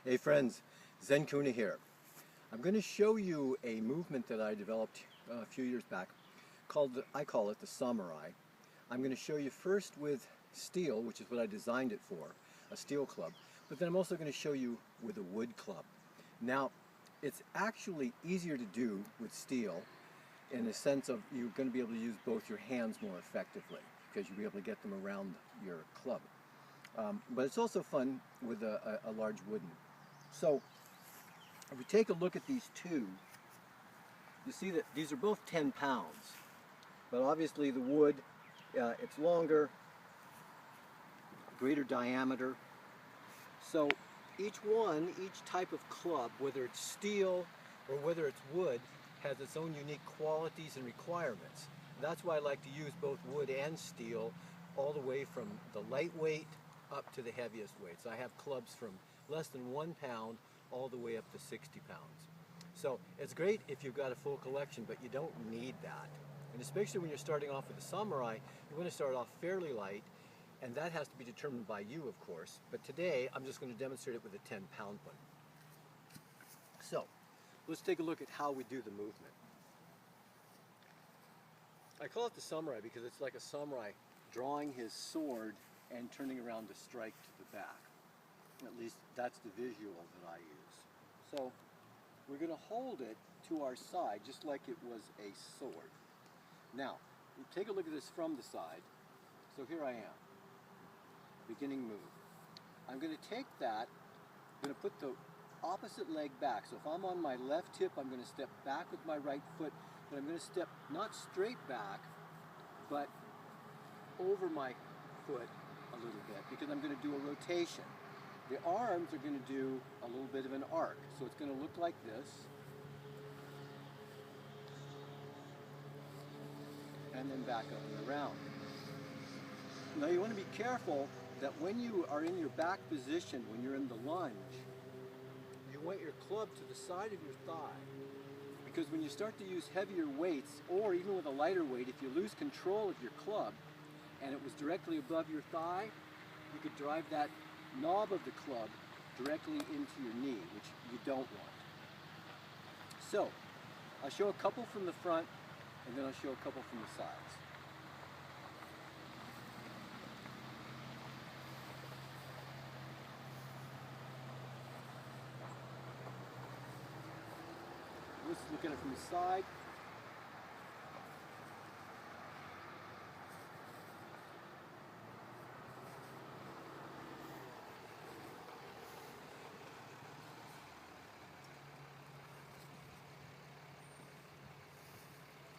Hey friends, ZenKahuna here. I'm going to show you a movement that I developed a few years back called, I call it the samurai. I'm going to show you first with steel, which is what I designed it for, a steel club, but then I'm also going to show you with a wood club. Now, it's actually easier to do with steel in the sense of you're going to be able to use both your hands more effectively because you'll be able to get them around your club. But it's also fun with a large wooden. So if we take a look at these two, you see that these are both 10 pounds. But obviously the wood, it's longer, greater diameter. So each type of club, whether it's steel or whether it's wood, has its own unique qualities and requirements. That's why I like to use both wood and steel all the way from the lightweight up to the heaviest weights. I have clubs from less than 1 pound all the way up to 60 pounds. So it's great if you've got a full collection, but you don't need that. And especially when you're starting off with the samurai, you want to start off fairly light, and that has to be determined by you, of course. But today, I'm just going to demonstrate it with a 10-pound one. So let's take a look at how we do the movement. I call it the samurai because it's like a samurai drawing his sword and turning around to strike to the back. At least that's the visual that I use. So we're going to hold it to our side just like it was a sword. Now, take a look at this from the side. So here I am. Beginning move. I'm going to take that, I'm going to put the opposite leg back. So if I'm on my left hip, I'm going to step back with my right foot, but I'm going to step not straight back, but over my foot a little bit because I'm going to do a rotation. The arms are going to do a little bit of an arc. So it's going to look like this. And then back up and around. Now you want to be careful that when you are in your back position, when you're in the lunge, you want your club to the side of your thigh. Because when you start to use heavier weights, or even with a lighter weight, if you lose control of your club and it was directly above your thigh, you could drive that knob of the club directly into your knee, which you don't want. So, I'll show a couple from the front, and then I'll show a couple from the sides. Let's look at it from the side.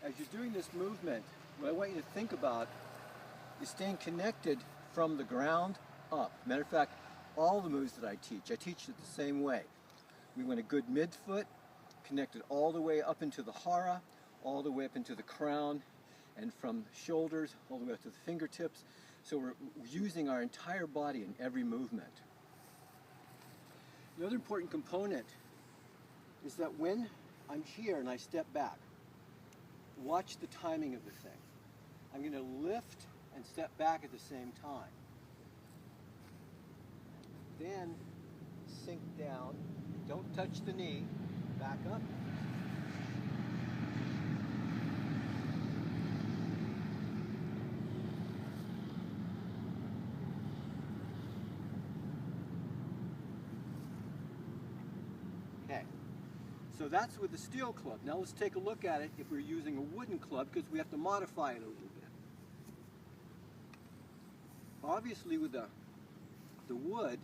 As you're doing this movement, what I want you to think about is staying connected from the ground up. Matter of fact, all the moves that I teach it the same way. We want a good midfoot, connected all the way up into the hara, all the way up into the crown, and from shoulders all the way up to the fingertips. So we're using our entire body in every movement. The other important component is that when I'm here and I step back, watch the timing of the thing. I'm going to lift and step back at the same time. Then sink down, don't touch the knee, back up. Okay. So that's with the steel club. Now let's take a look at it if we're using a wooden club because we have to modify it a little bit. Obviously with the wood,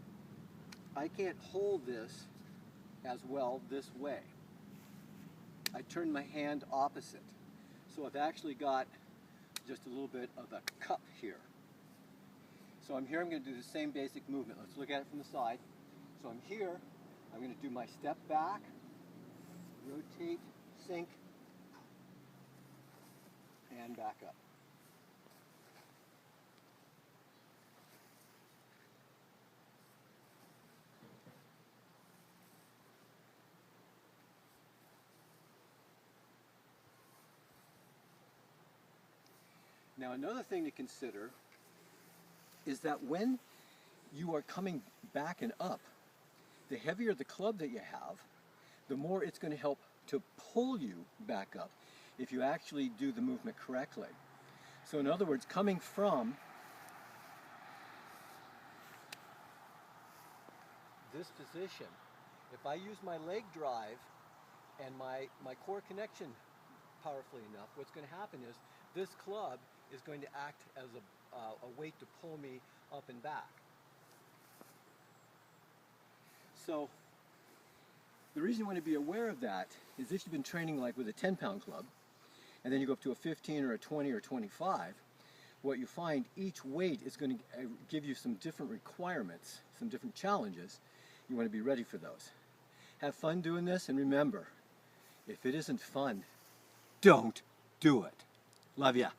I can't hold this as well this way. I turn my hand opposite. So I've actually got just a little bit of a cup here. So I'm here, I'm going to do the same basic movement. Let's look at it from the side. So I'm here, I'm going to do my step back, rotate, sink, and back up. Now another thing to consider is that when you are coming back and up, the heavier the club that you have, the more it's going to help to pull you back up if you actually do the movement correctly. So in other words, coming from this position, if I use my leg drive and my core connection powerfully enough, what's going to happen is this club is going to act as a weight to pull me up and back. So the reason you want to be aware of that is if you've been training like with a 10-pound club, and then you go up to a 15 or a 20 or 25, what you find each weight is going to give you some different requirements, some different challenges. You want to be ready for those. Have fun doing this, and remember, if it isn't fun, don't do it. Love ya.